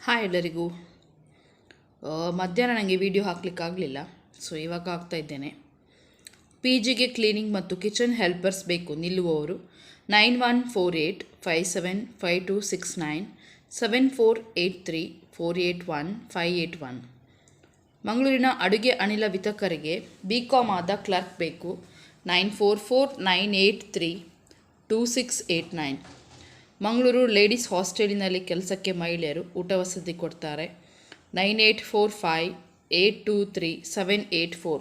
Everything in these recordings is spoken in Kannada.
ಹಾಯ್ ಎಲ್ಲರಿಗೂ. ಮಧ್ಯಾಹ್ನ ನನಗೆ ವಿಡಿಯೋ ಹಾಕಲಿಕ್ಕಾಗಲಿಲ್ಲ, ಸೊ ಇವಾಗ ಹಾಕ್ತಾ ಇದ್ದೇನೆ. ಪಿ ಜಿಗೆ ಕ್ಲೀನಿಂಗ್ ಮತ್ತು ಕಿಚನ್ ಹೆಲ್ಪರ್ಸ್ ಬೇಕು ನಿಲ್ಲುವವರು 9148575269 7483481581. ಮಂಗಳೂರಿನ ಅಡುಗೆ ಅನಿಲ ವಿತರಕರಿಗೆ BCom ಆದ ಕ್ಲರ್ಕ್ ಬೇಕು 9449832689. ಮಂಗಳೂರು ಲೇಡೀಸ್ ಹಾಸ್ಟೆಲಿನಲ್ಲಿ ಕೆಲಸಕ್ಕೆ ಮಹಿಳೆಯರು ಊಟ ವಸತಿ ಕೊಡ್ತಾರೆ 9845823784.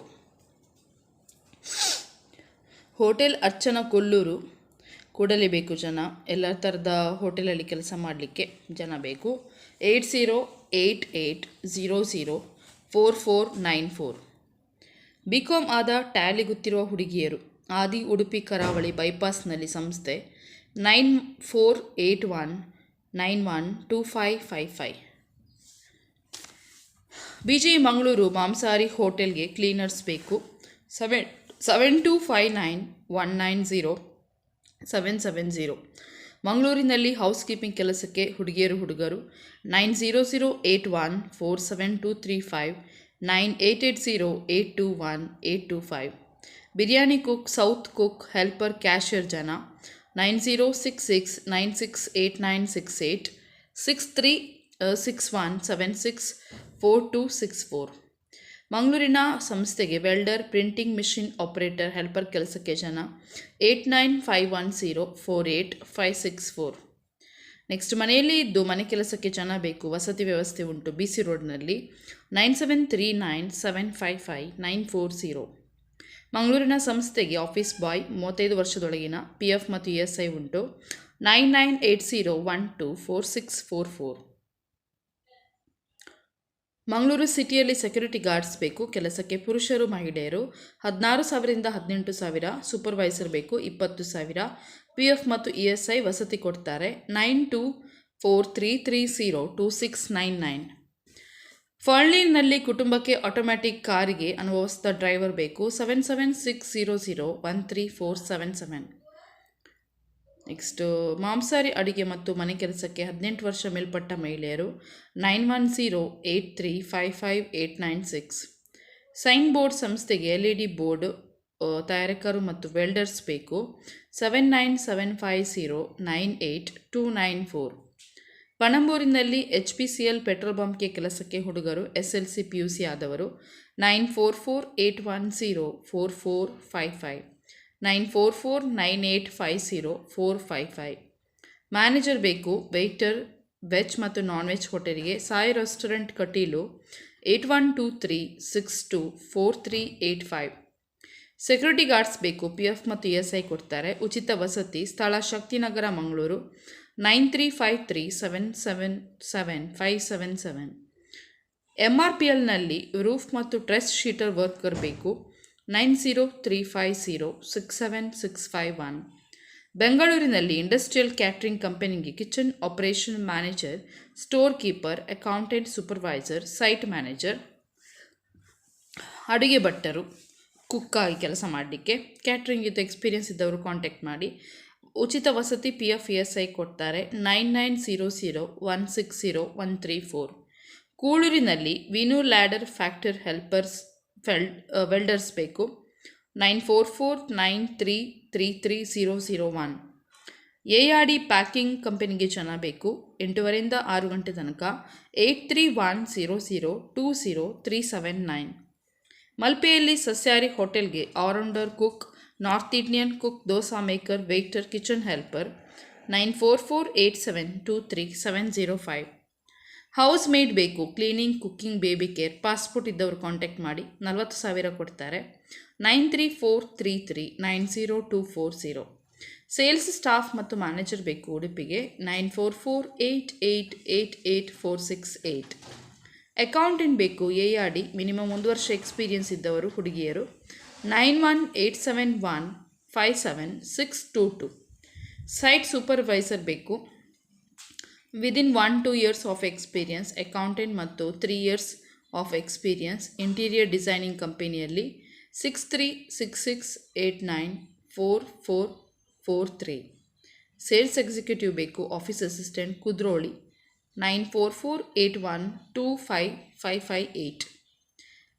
ಹೋಟೆಲ್ ಅರ್ಚನಾ ಕೊಲ್ಲೂರು ಕೂಡಲೇಬೇಕು ಜನ, ಎಲ್ಲ ಥರದ ಹೋಟೆಲಲ್ಲಿ ಕೆಲಸ ಮಾಡಲಿಕ್ಕೆ ಜನ ಬೇಕು 8088004494. BCom ಆದ ಟ್ಯಾಲಿ ಗೊತ್ತಿರುವ ಹುಡುಗಿಯರು ಆದಿ ಉಡುಪಿ ಕರಾವಳಿ ಬೈಪಾಸ್ನಲ್ಲಿ ಸಂಸ್ಥೆ 9481912555. BG ಮಂಗಳೂರು ಮಾಂಸಾಹಾರಿ ಹೋಟೆಲ್ಗೆ ಕ್ಲೀನರ್ಸ್ ಬೇಕು 7259190770. ಮಂಗಳೂರಿನಲ್ಲಿ ಹೌಸ್ ಕೀಪಿಂಗ್ ಕೆಲಸಕ್ಕೆ ಹುಡುಗಿಯರು ಹುಡುಗರು 9008147235 9880821825. Biryani cook, south cook, helper, cashier ಜನ 9066968968 6361764264. ಮಂಗಳೂರಿನ ಸಂಸ್ಥೆಗೆ welder, printing machine operator, helper ಕೆಲಸಕ್ಕೆ ಜನ 8951048564. ನೆಕ್ಸ್ಟ್ ಮನೆಯಲ್ಲಿ ಇದ್ದು ಮನೆ ಕೆಲಸಕ್ಕೆ ಜನ ಬೇಕು, ವಸತಿ ವ್ಯವಸ್ಥೆ ಉಂಟು BC ರೋಡ್ನಲ್ಲಿ 9739755940. ಮಂಗಳೂರಿನ ಸಂಸ್ಥೆಗೆ ಆಫೀಸ್ ಬಾಯ್ 35 ವರ್ಷದೊಳಗಿನ PF ಮತ್ತು ESI ಉಂಟು 9980124644. ಮಂಗಳೂರು ಸಿಟಿಯಲ್ಲಿ ಸೆಕ್ಯೂರಿಟಿ ಗಾರ್ಡ್ಸ್ ಬೇಕು, ಕೆಲಸಕ್ಕೆ ಪುರುಷರು ಮಹಿಳೆಯರು 16,000ರಿಂದ 18,000. ಸೂಪರ್ವೈಸರ್ ಬೇಕು 20,000. PF ಮತ್ತು ESI ವಸತಿ ಕೊಡ್ತಾರೆ 9243302699. ಫರ್ಲಿನಲ್ಲಿ ಕುಟುಂಬಕ್ಕೆ ಆಟೋಮ್ಯಾಟಿಕ್ ಕಾರಿಗೆ ಅನುಭವಿಸಿದ ಡ್ರೈವರ್ ಬೇಕು 7760013477. ನೆಕ್ಸ್ಟ್ ಮಾಂಸಾಹಾರಿ ಅಡುಗೆ ಮತ್ತು ಮನೆ ಕೆಲಸಕ್ಕೆ 18 ವರ್ಷ ಮೇಲ್ಪಟ್ಟ ಮಹಿಳೆಯರು 9108355896. ಸೈನ್ ಬೋರ್ಡ್ ಸಂಸ್ಥೆಗೆ LED ಬೋರ್ಡ್ ತಯಾರಕರು ಮತ್ತು ವೆಲ್ಡರ್ಸ್ ಬೇಕು 7975098294. ಪಣಂಬೂರಿನಲ್ಲಿ HPCL ಪೆಟ್ರೋಲ್ ಬಂಕ್ಗೆ ಕೆಲಸಕ್ಕೆ ಹುಡುಗರು SLC PUC ಆದವರು 9448104455 9449850455. ಮ್ಯಾನೇಜರ್ ಬೇಕು, ವೆಯ್ಟರ್, ವೆಜ್ ಮತ್ತು ನಾನ್ ವೆಜ್ ಹೋಟೆಲ್ಗೆ Sai restaurant Kateel 8123624385. Security guards ಬೇಕು, PF ಮತ್ತು ESI ಕೊಡ್ತಾರೆ, ಉಚಿತ ವಸತಿ, ಸ್ಥಳ ಶಕ್ತಿನಗರ ಮಂಗಳೂರು 9353777577. MRPLನಲ್ಲಿ ರೂಫ್ ಮತ್ತು ಟ್ರೆಸ್ ಶೀಟರ್ ವರ್ಕರ್ ಬೇಕು 9035067651. ಬೆಂಗಳೂರಿನಲ್ಲಿ ಇಂಡಸ್ಟ್ರಿಯಲ್ ಕ್ಯಾಟ್ರಿಂಗ್ ಕಂಪನಿಗೆ kitchen operation manager, store keeper, accountant, supervisor, site manager, ಅಡುಗೆ ಭಟ್ಟರು, ಕುಕ್ಕಾಗಿ ಕೆಲಸ ಮಾಡಲಿಕ್ಕೆ ಕ್ಯಾಟ್ರಿಂಗ್ ಇದು ಎಕ್ಸ್ಪೀರಿಯನ್ಸ್ ಇದ್ದವರು ಕಾಂಟ್ಯಾಕ್ಟ್ ಮಾಡಿ. ಉಚಿತ ವಸತಿ, PF ESI ಕೊಡ್ತಾರೆ 9900160134. ಕೂಳೂರಿನಲ್ಲಿ Vinu ladder factory helpers welders ಬೇಕು 9449333001. ARD ಪ್ಯಾಕಿಂಗ್ ಕಂಪನಿಗೆ ಜನ ಬೇಕು 8 ರಿಂದ 6 ಗಂಟೆ ತನಕ 8310020379. ಮಲ್ಪೆಯಲ್ಲಿ ಸಸ್ಯಾಹಾರಿ ಹೋಟೆಲ್ಗೆ all-rounder cook, north Indian cook, dosa maker, waiter, kitchen helper 9448723705. Housemaid ಬೇಕು, cleaning, cooking, baby care, passport ಇದ್ದವರು ಕಾಂಟ್ಯಾಕ್ಟ್ ಮಾಡಿ 40,000 ಕೊಡ್ತಾರೆ 9343390240. ಸೇಲ್ಸ್ ಸ್ಟಾಫ್ ಮತ್ತು ಮ್ಯಾನೇಜರ್ ಬೇಕು ಉಡುಪಿಗೆ 9448888468. ಅಕೌಂಟೆಂಟ್ ಬೇಕು ARD ಮಿನಿಮಮ್ 1 ವರ್ಷ ಎಕ್ಸ್ಪೀರಿಯನ್ಸ್ ಇದ್ದವರು ಹುಡುಗಿಯರು 9187157622. ಸೈಟ್ ಸೂಪರ್ವೈಸರ್ ಬೇಕು within 1-2 years of experience, accountant ಮತ್ತು 3 years of experience, interior designing ಕಂಪನಿಯಲ್ಲಿ 6366894443. ಸೇಲ್ಸ್ ಎಕ್ಸಿಕ್ಯೂಟಿವ್ ಬೇಕು, office assistant, Kudroli 9448125558.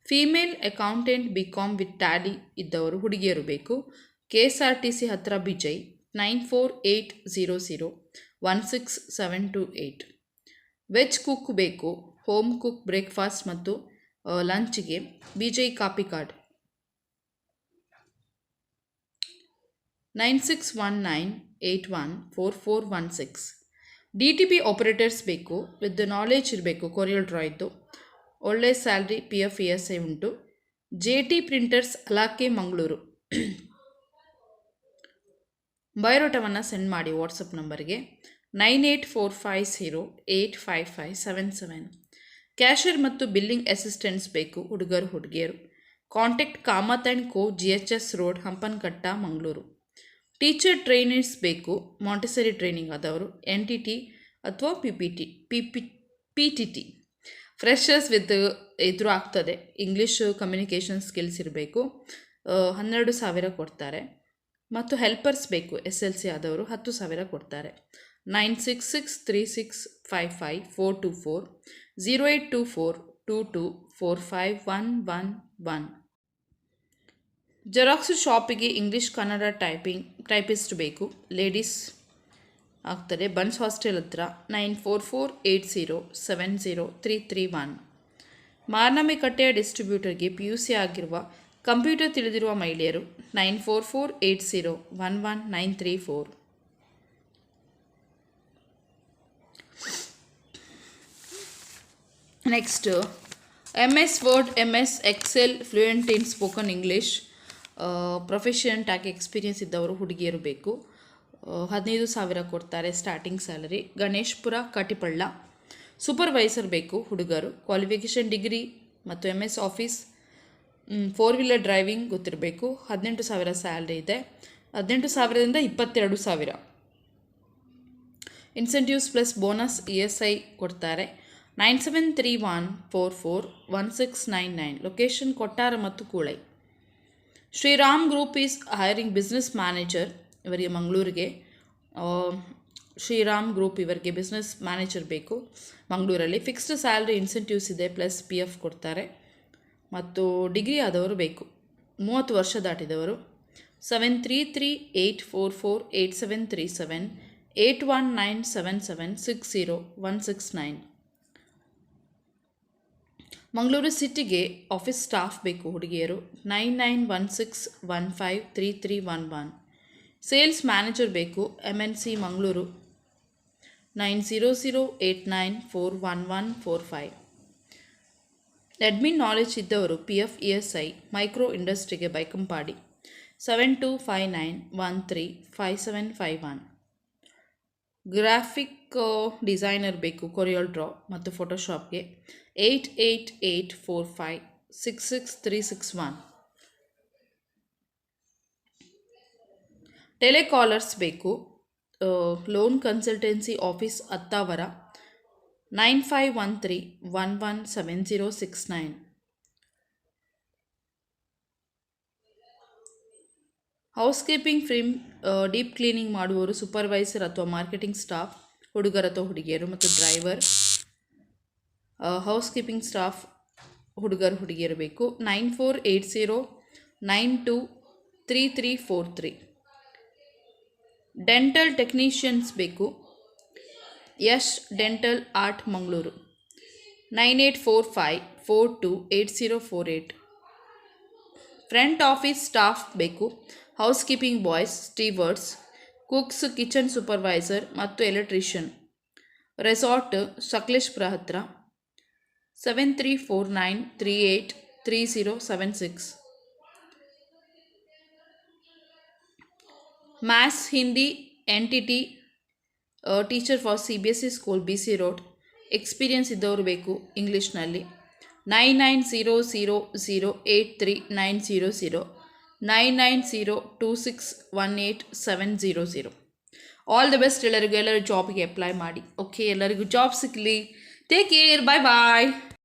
Female accountant BCom with Tally ಇದ್ದವರು ಹುಡುಗಿಯರು ಬೇಕು. KSRTC ಹತ್ತಿರ ಬಿಜೈ 9480016728. ವೆಜ್ ಕುಕ್ ಬೇಕು, ಹೋಮ್ ಕುಕ್ ಬ್ರೇಕ್ಫಾಸ್ಟ್ ಮತ್ತು ಲಂಚ್ಗೆ Bejai Kapikad 9619814416. DTP operators ಬೇಕು, ವಿತ್ ನಾಲೆಜ್ ಇರಬೇಕು, ಕೊರಿಯಲ್ ಡ್ರಾ ಇದ್ದು, ಒಳ್ಳೆ ಸ್ಯಾಲ್ರಿ, PF ESI ಉಂಟು. JT printers ಅಲಾಕೆ Mangaluru. ಬಯೋಡಾಟವನ್ನು ಸೆಂಡ್ ಮಾಡಿ ವಾಟ್ಸಪ್ ನಂಬರ್ಗೆ 9845085577. ಕ್ಯಾಷಿಯರ್ ಮತ್ತು ಬಿಲ್ಲಿಂಗ್ ಅಸಿಸ್ಟೆಂಟ್ಸ್ ಬೇಕು, ಹುಡುಗರು ಹುಡುಗಿಯರು. Contact Kamath and co, GHS road, Hampankatta, Mangaluru. Teacher trainers ಬೇಕು, ಮಾಂಟೆಸರಿ ಟ್ರೈನಿಂಗ್ ಆದವರು, NTT ಅಥವಾ PTT. ಫ್ರೆಷರ್ಸ್ ವಿತ್ ಇದ್ರೂ ಆಗ್ತದೆ, ಇಂಗ್ಲೀಷ್ ಕಮ್ಯುನಿಕೇಷನ್ ಸ್ಕಿಲ್ಸ್ ಇರಬೇಕು, 12,000 ಕೊಡ್ತಾರೆ. ಮತ್ತು ಹೆಲ್ಪರ್ಸ್ ಬೇಕು, SLC ಆದವರು 10,000 ಕೊಡ್ತಾರೆ. 9663655424 0824224511. ಜೆರಾಕ್ಸ್ ಶಾಪಿಗೆ ಇಂಗ್ಲೀಷ್ ಕನ್ನಡ ಟೈಪಿಸ್ಟ್ ಬೇಕು, ಲೇಡೀಸ್ ಆಗ್ತದೆ. ಬನ್ಸ್ ಹಾಸ್ಟೆಲ್ ಹತ್ರ 9448070331. ಮಾರ್ನಮಿಕಟ್ಟೆಯ ಡಿಸ್ಟ್ರಿಬ್ಯೂಟರ್ಗೆ PUC ಆಗಿರುವ, ಕಂಪ್ಯೂಟರ್ ತಿಳಿದಿರುವ ಮಹಿಳೆಯರು 9448011934. Next MS Word, MS Excel, fluent in spoken English, proficient ಆಗಿ ಎಕ್ಸ್ಪೀರಿಯನ್ಸ್ ಇದ್ದವರು ಹುಡುಗಿಯರು ಬೇಕು, 15,000 ಕೊಡ್ತಾರೆ starting salary. Ganeshpura, Katipalla. Supervisor ಬೇಕು, ಹುಡುಗರು. ಕ್ವಾಲಿಫಿಕೇಷನ್ ಡಿಗ್ರಿ ಮತ್ತು MS ಆಫೀಸ್, 4 ವೀಲರ್ ಡ್ರೈವಿಂಗ್ ಗೊತ್ತಿರಬೇಕು. 18,000 ಸ್ಯಾಲ್ರಿ ಇದೆ, 18,000ದಿಂದ 22,000. ಇನ್ಸೆಂಟಿವ್ಸ್ ಪ್ಲಸ್ ಬೋನಸ್ ESI ಕೊಡ್ತಾರೆ. 9731441699. ಲೊಕೇಶನ್ ಕೊಟ್ಟಾರ ಮತ್ತು Kulai. Shriram group is hiring business manager, ಇವರಿಗೆ ಮಂಗಳೂರಿಗೆ. ಶ್ರೀರಾಮ್ ಗ್ರೂಪ್ ಇವರಿಗೆ ಬಿಸ್ನೆಸ್ ಮ್ಯಾನೇಜರ್ ಬೇಕು ಮಂಗಳೂರಲ್ಲಿ. ಫಿಕ್ಸ್ಡ್ ಸ್ಯಾಲ್ರಿ, ಇನ್ಸೆಂಟಿವ್ಸ್ ಇದೆ, ಪ್ಲಸ್ PF ಕೊಡ್ತಾರೆ. ಮತ್ತು ಡಿಗ್ರಿ ಆದವರು ಬೇಕು, 30 ವರ್ಷ ದಾಟಿದವರು. 7338448737 8197760169. ಮಂಗಳೂರು ಸಿಟಿಗೆ ಆಫೀಸ್ ಸ್ಟಾಫ್ ಬೇಕು, ಹುಡುಗಿಯರು. 9916153311. ಸೇಲ್ಸ್ ಮ್ಯಾನೇಜರ್ ಬೇಕು, MNC ಮಂಗಳೂರು 9008941145. ಅಡ್ಮಿನ್ ನಾಲೆಜ್ ಇದ್ದವರು, PF ESI, ಮೈಕ್ರೋ ಇಂಡಸ್ಟ್ರಿಗೆ ಬೈಕಂಪಾಡಿ 7259135751. ಗ್ರಾಫಿಕ್ ಡಿಸೈನರ್ ಬೇಕು, ಕೊರಿಯಲ್ ಡ್ರಾ ಮತ್ತು ಫೋಟೋಶಾಪ್ಗೆ 8884566361. ಟೆಲಿಕಾಲರ್ಸ್ ಬೇಕು, loan consultancy office Attavar 9513117069. Housekeeping firm, deep cleaning ಮಾಡುವವರು, ಸೂಪರ್ವೈಸರ್ ಅಥವಾ ಮಾರ್ಕೆಟಿಂಗ್ ಸ್ಟಾಫ್, ಹುಡುಗರ ಅಥವಾ ಹುಡುಗಿಯರು. ಮತ್ತು ಡ್ರೈವರ್. ಹೌಸ್ಕೀಪಿಂಗ್ ಸ್ಟಾಫ್ ಹುಡುಗರು ಹುಡುಗಿಯರು ಬೇಕು. 9480923343. ಡೆಂಟಲ್ ಟೆಕ್ನಿಷಿಯನ್ಸ್ ಬೇಕು, Yash dental art Mangaluru 9845428048. Front office staff ಬೇಕು, ಹೌಸ್ಕೀಪಿಂಗ್ ಬಾಯ್ಸ್, ಸ್ಟೀವರ್ಡ್ಸ್, ಕುಕ್ಸ್, ಕಿಚನ್ ಸೂಪರ್ವೈಸರ್ ಮತ್ತು ಎಲೆಕ್ಟ್ರಿಷಿಯನ್. ರೆಸಾರ್ಟ್ ಸಕಲೇಶ್ಪುರ ಹತ್ರ 7349383076. Maths, Hindi, NTT teacher for CBSE school, BC road. Experience ಇದ್ದವರು ಬೇಕು ಇಂಗ್ಲೀಷ್ನಲ್ಲಿ. 9900083900 9902618700. ಆಲ್ ದ ಬೆಸ್ಟ್ ಎಲ್ಲರಿಗೂ. ಎಲ್ಲರೂ ಜಾಬ್ಗೆ ಅಪ್ಲೈ ಮಾಡಿ. ಓಕೆ, ಎಲ್ಲರಿಗೂ ಜಾಬ್ ಸಿಗಲಿ. ಟೇಕ್ ಕೇರ್, ಬಾಯ್ ಬಾಯ್.